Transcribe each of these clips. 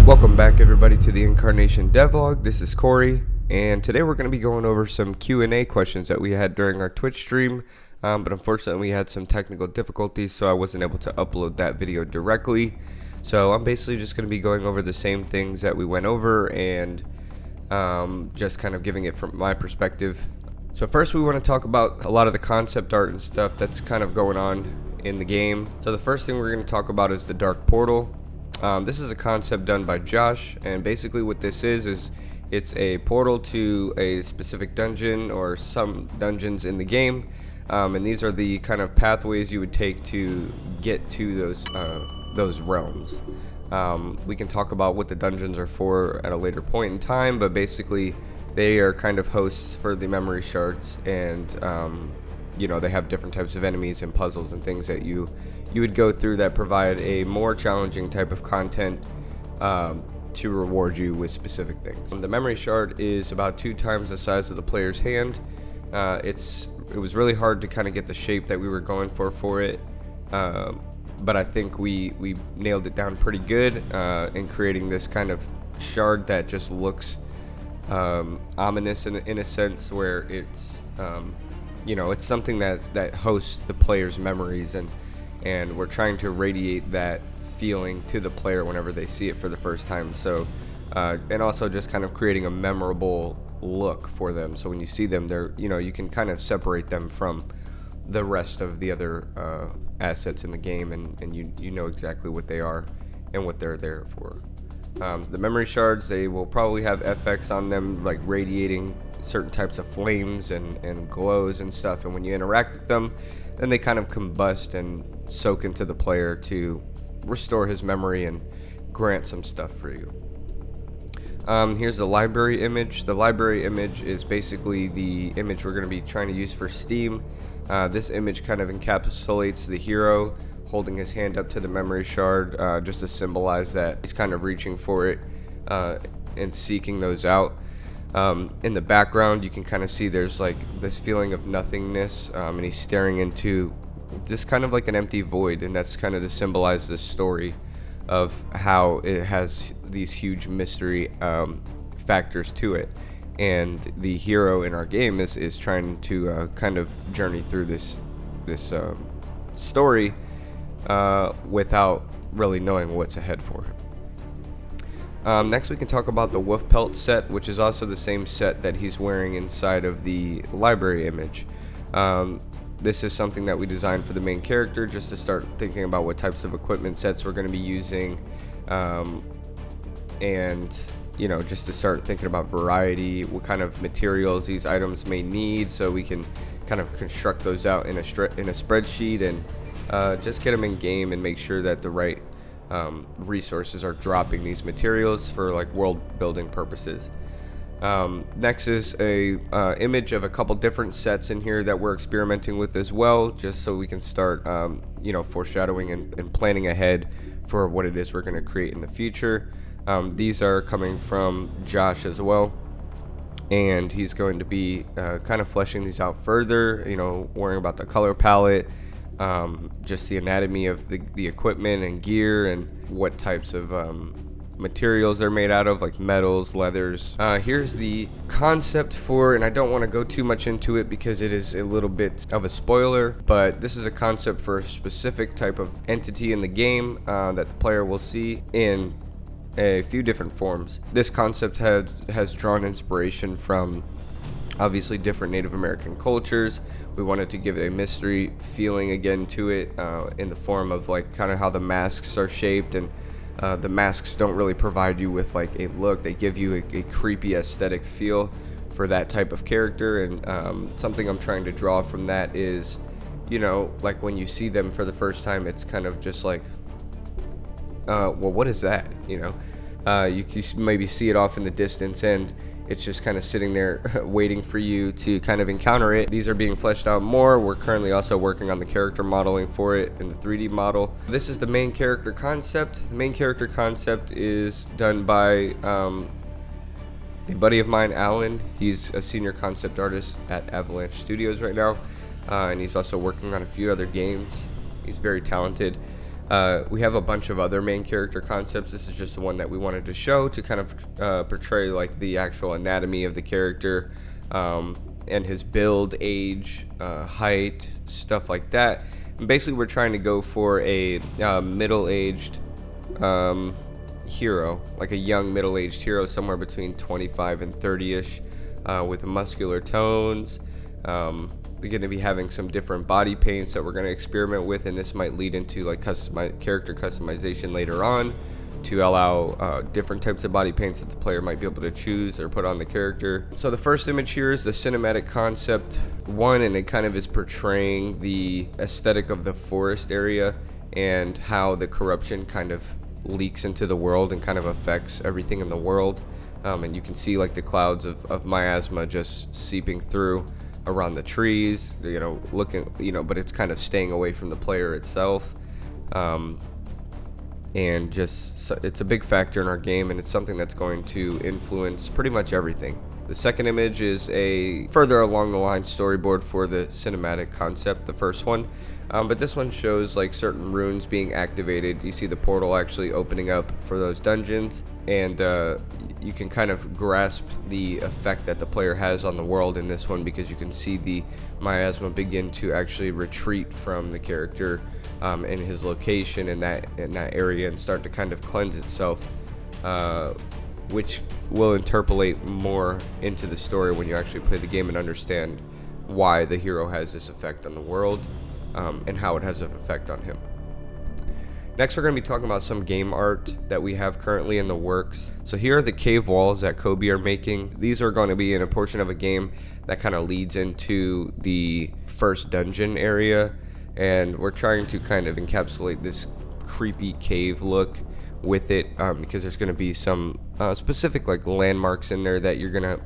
Welcome back everybody to the Incarnation Devlog. This is Corey, and today we're going to be going over some Q&A questions that we had during our Twitch stream, but unfortunately we had some technical difficulties, so I wasn't able to upload that video directly. So I'm basically just going to be going over the same things that we went over and just kind of giving it from my perspective. So first we want to talk about a lot of the concept art and stuff that's kind of going on in the game. So the first thing we're going to talk about is the Dark Portal. This is a concept done by Josh, and basically what this is it's a portal to a specific dungeon or some dungeons in the game, and these are the kind of pathways you would take to get to those realms. We can talk about what the dungeons are for at a later point in time, but basically they are kind of hosts for the memory shards, and you know, they have different types of enemies and puzzles and things that you would go through that provide a more challenging type of content to reward you with specific things. The memory shard is about 2 times the size of the player's hand. It was really hard to kind of get the shape that we were going for it, but I think we nailed it down pretty good in creating this kind of shard that just looks ominous in a sense, where it's you know, it's something that hosts the player's memories, and we're trying to radiate that feeling to the player whenever they see it for the first time. So and also just kind of creating a memorable look for them, so when you see them, they're, you know, you can kind of separate them from the rest of the other assets in the game, and you know exactly what they are and what they're there for. The memory shards, they will probably have FX on them, like radiating certain types of flames and glows and stuff, and when you interact with them, then they kind of combust and soak into the player to restore his memory and grant some stuff for you. Here's the library image. The library image is basically the image we're going to be trying to use for Steam. This image kind of encapsulates the hero holding his hand up to the memory shard, just to symbolize that he's kind of reaching for it and seeking those out. In the background, you can kind of see there's like this feeling of nothingness, and he's staring into just kind of like an empty void, and that's kind of to symbolize this story of how it has these huge mystery factors to it, and the hero in our game is trying to kind of journey through this story without really knowing what's ahead for him. Next we can talk about the wolf pelt set, which is also the same set that he's wearing inside of the library image. This is something that we designed for the main character, just to start thinking about what types of equipment sets we're going to be using, and you know, just to start thinking about variety, what kind of materials these items may need, so we can kind of construct those out in a spreadsheet, and just get them in game and make sure that the right resources are dropping these materials for like world building purposes. Next is a image of a couple different sets in here that we're experimenting with as well, just so we can start you know, foreshadowing and planning ahead for what it is we're going to create in the future. These are coming from Josh as well, and he's going to be kind of fleshing these out further, you know, worrying about the color palette, just the anatomy of the equipment and gear, and what types of materials they're made out of, like metals, leathers. Here's the concept for, and I don't want to go too much into it because it is a little bit of a spoiler, but this is a concept for a specific type of entity in the game that the player will see in a few different forms. This concept has drawn inspiration from obviously different Native American cultures. We wanted to give it a mystery feeling again to it, in the form of like kind of how the masks are shaped, and the masks don't really provide you with like a look, they give you a creepy aesthetic feel for that type of character. And something I'm trying to draw from that is, you know, like when you see them for the first time, it's kind of just like, well, what is that, you know? You maybe see it off in the distance, and it's just kind of sitting there waiting for you to kind of encounter it. These are being fleshed out more. We're currently also working on the character modeling for it in the 3D model. This is the main character concept. The main character concept is done by a buddy of mine, Alan. He's a senior concept artist at Avalanche Studios right now, and he's also working on a few other games. He's very talented. We have a bunch of other main character concepts. This is just the one that we wanted to show to kind of portray like the actual anatomy of the character, and his build, age, height, stuff like that. And basically, we're trying to go for a middle-aged hero, like a young middle-aged hero, somewhere between 25 and 30-ish, with muscular tones. We're going to be having some different body paints that we're going to experiment with, and this might lead into like character customization later on to allow different types of body paints that the player might be able to choose or put on the character. So the first image here is the cinematic concept one, and it kind of is portraying the aesthetic of the forest area and how the corruption kind of leaks into the world and kind of affects everything in the world. And you can see like the clouds of miasma just seeping through around the trees, looking, but it's kind of staying away from the player itself. And just, it's a big factor in our game, and it's something that's going to influence pretty much everything. The second image is a further along the line storyboard for the cinematic concept, the first one. But this one shows like certain runes being activated. You see the portal actually opening up for those dungeons, and you can kind of grasp the effect that the player has on the world in this one, because you can see the miasma begin to actually retreat from the character in his location in that area and start to kind of cleanse itself, which will interpolate more into the story when you actually play the game and understand why the hero has this effect on the world, and how it has an effect on him. Next, we're going to be talking about some game art that we have currently in the works. So here are the cave walls that Kobe are making. These are going to be in a portion of a game that kind of leads into the first dungeon area, and we're trying to kind of encapsulate this creepy cave look with it, because there's going to be some specific like landmarks in there that you're going to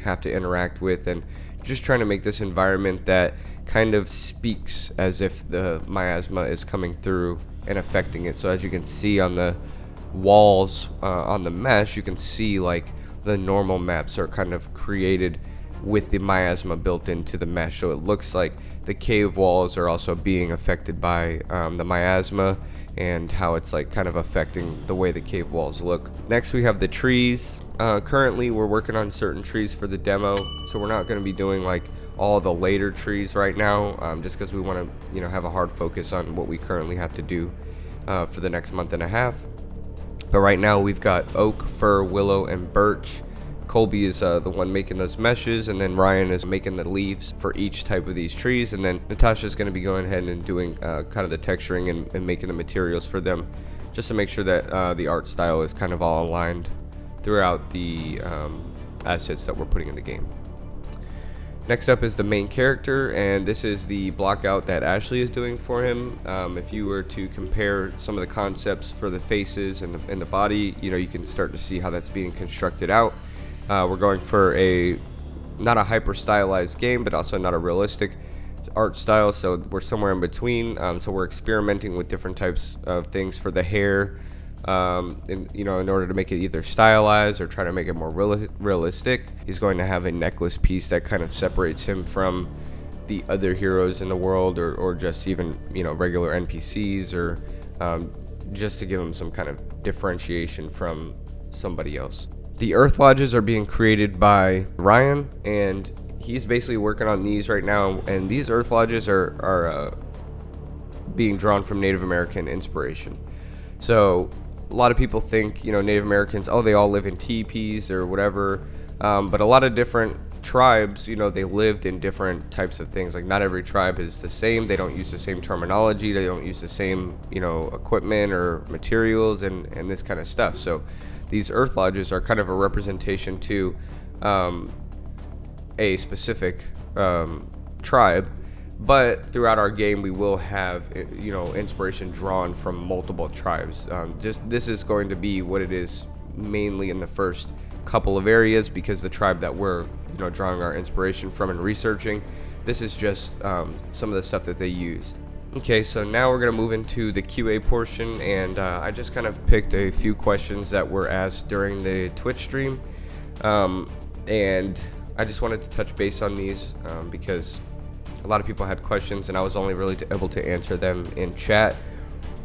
have to interact with, and just trying to make this environment that kind of speaks as if the miasma is coming through and affecting it. So as you can see on the walls on the mesh, you can see like the normal maps are kind of created with the miasma built into the mesh, so it looks like the cave walls are also being affected by the miasma, and how it's like kind of affecting the way the cave walls look. Next, we have the trees. Currently we're working on certain trees for the demo, so we're not going to be doing like all the later trees right now, just because we want to have a hard focus on what we currently have to do for the next month and a half. But right now we've got oak, fir, willow, and birch. Colby is the one making those meshes, and then Ryan is making the leaves for each type of these trees, and then Natasha is going to be going ahead and doing kind of the texturing and making the materials for them, just to make sure that the art style is kind of all aligned throughout the assets that we're putting in the game. Next up is the main character, and this is the block out that Ashley is doing for him. If you were to compare some of the concepts for the faces and the body, you can start to see how that's being constructed out. We're going for not a hyper stylized game, but also not a realistic art style, so we're somewhere in between. So we're experimenting with different types of things for the hair, in order to make it either stylized or try to make it more realistic. He's going to have a necklace piece that kind of separates him from the other heroes in the world, or just even regular NPCs, or just to give him some kind of differentiation from somebody else. The Earth Lodges are being created by Ryan, and he's basically working on these right now, and these Earth Lodges are being drawn from Native American inspiration. So a lot of people think, Native Americans, they all live in teepees or whatever, but a lot of different tribes, they lived in different types of things. Like, not every tribe is the same. They don't use the same terminology. They don't use the same, equipment or materials and this kind of stuff. So these Earth Lodges are kind of a representation to a specific tribe, but throughout our game we will have inspiration drawn from multiple tribes. This is going to be what it is mainly in the first couple of areas, because the tribe that we're drawing our inspiration from and researching, this is just some of the stuff that they used. Okay, so now we're going to move into the QA portion, and I just kind of picked a few questions that were asked during the Twitch stream, and I just wanted to touch base on these because a lot of people had questions, and I was only really able to answer them in chat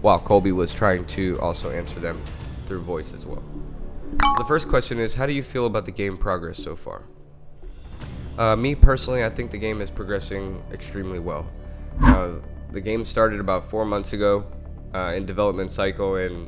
while Colby was trying to also answer them through voice as well. So the first question is, how do you feel about the game progress so far? Me personally, I think the game is progressing extremely well. The game started about 4 months ago in development cycle, and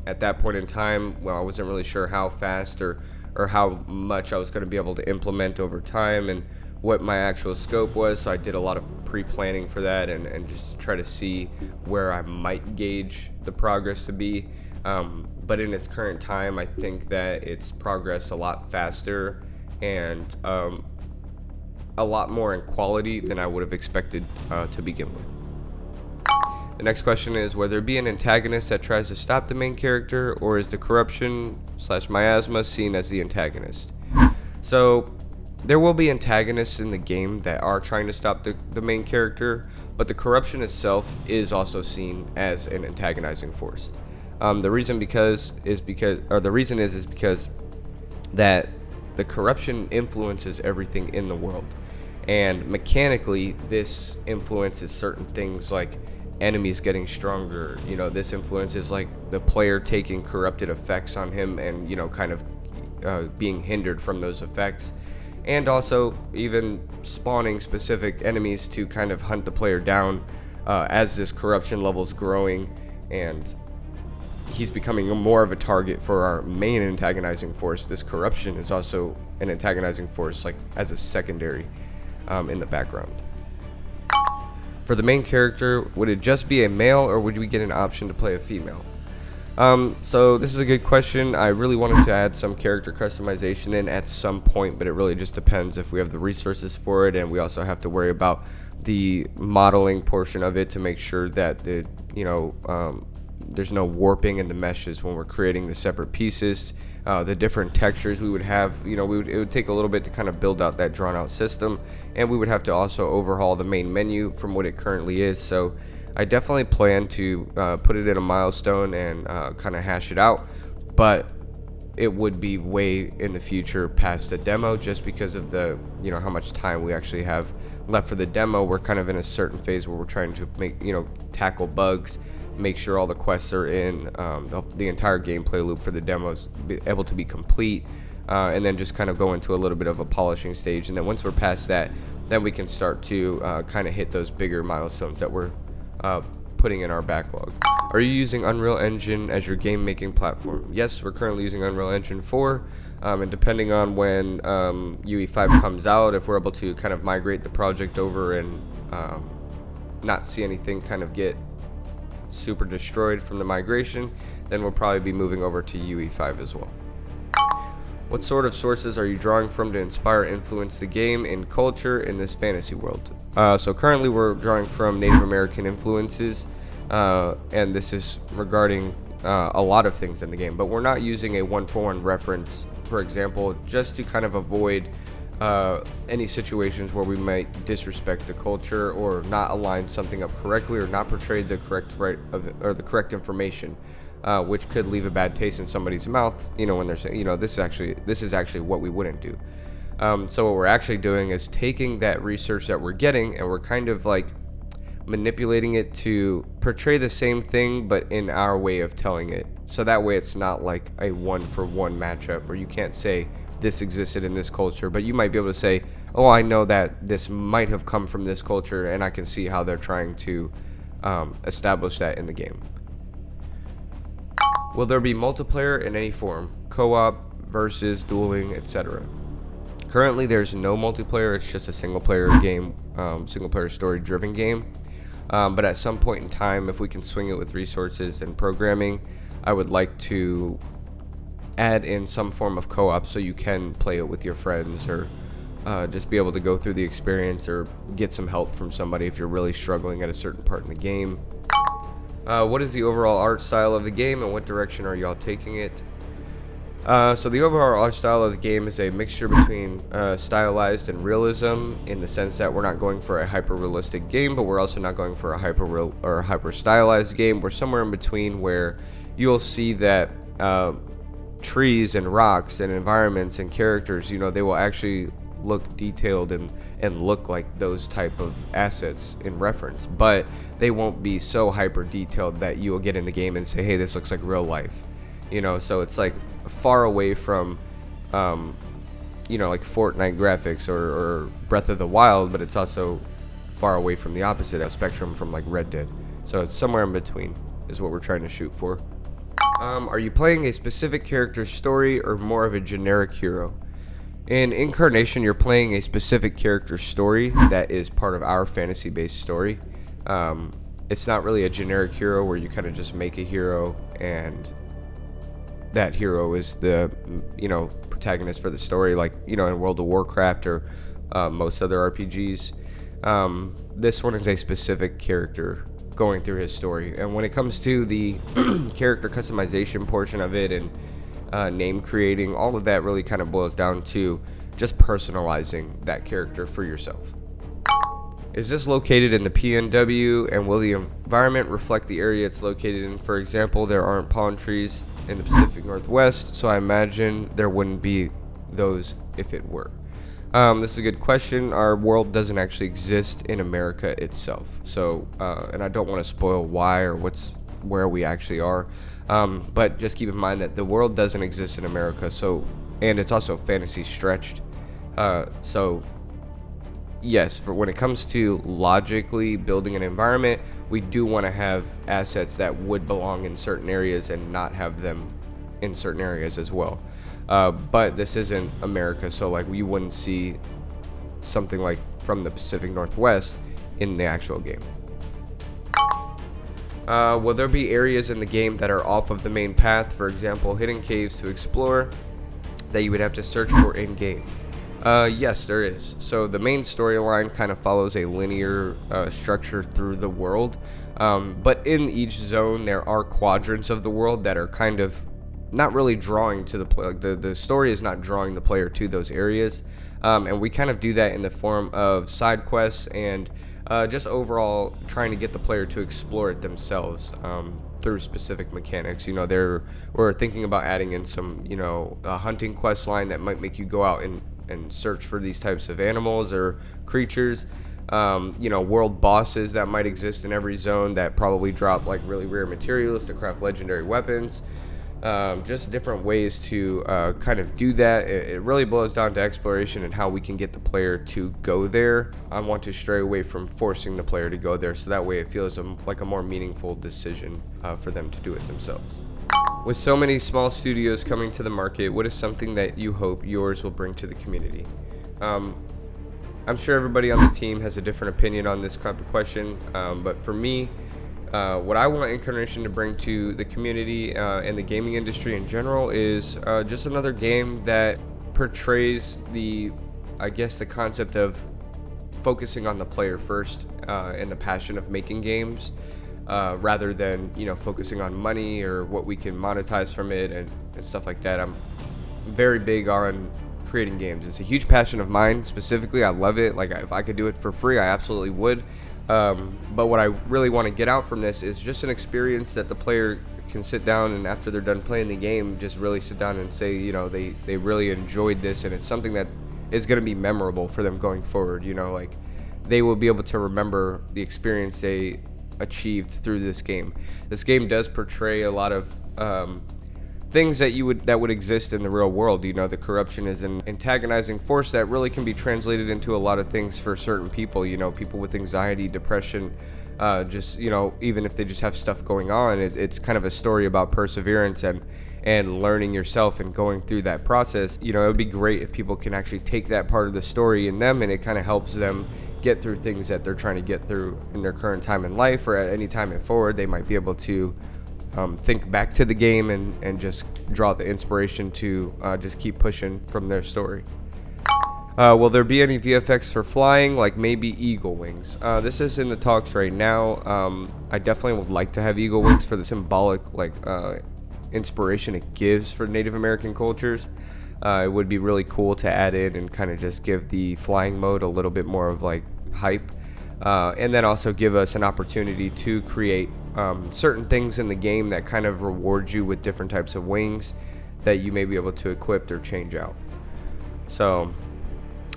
at that point in time, well, I wasn't really sure how fast or how much I was going to be able to implement over time and what my actual scope was. So I did a lot of pre-planning for that and just to try to see where I might gauge the progress to be. But in its current time, I think that it's progressed a lot faster and a lot more in quality than I would have expected to begin with. The next question is, will there be an antagonist that tries to stop the main character, or is the corruption/miasma seen as the antagonist? So there will be antagonists in the game that are trying to stop the main character, but the corruption itself is also seen as an antagonizing force. The reason is because that the corruption influences everything in the world, and mechanically this influences certain things like enemies getting stronger. This influences like the player taking corrupted effects on him and kind of being hindered from those effects, and also even spawning specific enemies to kind of hunt the player down as this corruption level's growing, and he's becoming more of a target for our main antagonizing force. This corruption is also an antagonizing force, like as a secondary in the background. For the main character, would it just be a male, or would we get an option to play a female? So this is a good question. I really wanted to add some character customization in at some point, but it really just depends if we have the resources for it, and we also have to worry about the modeling portion of it to make sure that there's no warping in the meshes when we're creating the separate pieces. The different textures we would have, it would take a little bit to kind of build out that drawn out system, and we would have to also overhaul the main menu from what it currently is. So I definitely plan to put it in a milestone and kind of hash it out, but it would be way in the future past the demo, just because of the how much time we actually have left for the demo. We're kind of in a certain phase where we're trying to make tackle bugs, make sure all the quests are in, the entire gameplay loop for the demos be able to be complete, and then just kind of go into a little bit of a polishing stage. And then once we're past that, then we can start to kind of hit those bigger milestones that we're putting in our backlog. Are you using Unreal Engine as your game making platform? Yes, we're currently using Unreal Engine 4, and depending on when UE5 comes out, if we're able to kind of migrate the project over and not see anything kind of get super destroyed from the migration, then we'll probably be moving over to UE5 as well. What sort of sources are you drawing from to inspire or influence the game and culture in this fantasy world? So currently we're drawing from Native American influences, and this is regarding a lot of things in the game, but we're not using a one-for-one reference, for example, just to kind of avoid any situations where we might disrespect the culture or not align something up correctly or not portray the the correct information, which could leave a bad taste in somebody's mouth, when they're saying, this is actually what we wouldn't do. So what we're actually doing is taking that research that we're getting, and we're kind of like manipulating it to portray the same thing but in our way of telling it, so that way it's not like a one-for-one matchup where you can't say this existed in this culture, but you might be able to say, oh, I know that this might have come from this culture, and I can see how they're trying to establish that in the game. Will there be multiplayer in any form, co-op, versus, dueling, etc.? Currently there's no multiplayer. It's just a single player game, single player story driven game, but at some point in time, if we can swing it with resources and programming, I would like to add in some form of co-op so you can play it with your friends, or just be able to go through the experience or get some help from somebody if you're really struggling at a certain part in the game. What is the overall art style of the game, and what direction are y'all taking it? So the overall art style of the game is a mixture between stylized and realism, in the sense that we're not going for a hyper-realistic game, but we're also not going for a hyper-stylized game. We're somewhere in between, where you'll see that trees and rocks and environments and characters, they will actually look detailed and look like those type of assets in reference, but they won't be so hyper detailed that you will get in the game and say, hey, this looks like real life, so it's like far away from like Fortnite graphics or Breath of the Wild, but it's also far away from the opposite spectrum from like Red Dead. So it's somewhere in between is what we're trying to shoot for. Are you playing a specific character's story or more of a generic hero? In Incarnation, you're playing a specific character's story that is part of our fantasy-based story. It's not really a generic hero where you kind of just make a hero and that hero is the protagonist for the story, like in World of Warcraft or most other RPGs. This one is a specific character going through his story, and when it comes to the character customization portion of it and name creating, all of that really kind of boils down to just personalizing that character for yourself. Is this located in the PNW, and will the environment reflect the area it's located in? For example, there aren't palm trees in the Pacific Northwest, so I imagine there wouldn't be those if it were. This is a good question. Our world doesn't actually exist in America itself, so and I don't want to spoil why or where we actually are, but just keep in mind that the world doesn't exist in America, and it's also fantasy stretched, so yes, for when it comes to logically building an environment, we do want to have assets that would belong in certain areas and not have them in certain areas as well. But this isn't America, so like you wouldn't see something like from the Pacific Northwest in the actual game. Will there be areas in the game that are off of the main path, for example, hidden caves to explore, that you would have to search for in-game? Yes, there is. So the main storyline kind of follows a linear structure through the world, but in each zone there are quadrants of the world that are kind of not really drawing to the player. The story is not drawing the player to those areas, and we kind of do that in the form of side quests and just overall trying to get the player to explore it themselves through specific mechanics. We're thinking about adding in some a hunting quest line that might make you go out and search for these types of animals or creatures, world bosses that might exist in every zone that probably drop like really rare materials to craft legendary weapons. Just different ways to kind of do that. It really boils down to exploration and how we can get the player to go there. I want to stray away from forcing the player to go there, so that way it feels like a more meaningful decision for them to do it themselves. With so many small studios coming to the market, what is something that you hope yours will bring to the community? I'm sure everybody on the team has a different opinion on this type of question, but for me, what I want Incarnation to bring to the community and the gaming industry in general is just another game that portrays the concept of focusing on the player first and the passion of making games, rather than focusing on money or what we can monetize from it and stuff like that. I'm very big on creating games. It's a huge passion of mine. Specifically, I love it. Like, if I could do it for free, I absolutely would. But what I really want to get out from this is just an experience that the player can sit down and after they're done playing the game, just really sit down and say, they really enjoyed this, and it's something that is going to be memorable for them going forward. Like they will be able to remember the experience they achieved through this game. This game does portray a lot of things that would exist in the real world. The corruption is an antagonizing force that really can be translated into a lot of things for certain people. People with anxiety, depression, just even if they just have stuff going on, it's kind of a story about perseverance and learning yourself and going through that process. It would be great if people can actually take that part of the story in them, and it kind of helps them get through things that they're trying to get through in their current time in life, or at any time forward. They might be able to think back to the game and just draw the inspiration to just keep pushing from their story. Will there be any VFX for flying, like maybe eagle wings? This is in the talks right now. I definitely would like to have eagle wings for the symbolic inspiration it gives for Native American cultures. It would be really cool to add in and kind of just give the flying mode a little bit more of like hype, and then also give us an opportunity to create certain things in the game that kind of reward you with different types of wings that you may be able to equip or change out. So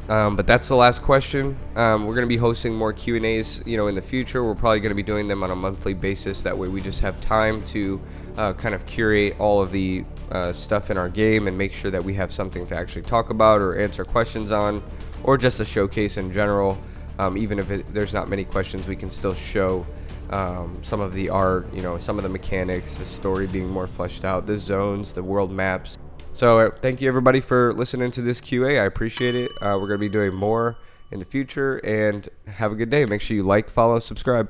But that's the last question. We're going to be hosting more Q&As, in the future. We're probably going to be doing them on a monthly basis. That way we just have time to kind of curate all of the stuff in our game and make sure that we have something to actually talk about or answer questions on, or just a showcase in general. Even if there's not many questions, we can still show some of the art, some of the mechanics, the story being more fleshed out, the zones, the world maps. So thank you everybody for listening to this QA. I appreciate it. We're going to be doing more in the future, and have a good day. Make sure you like, follow, subscribe.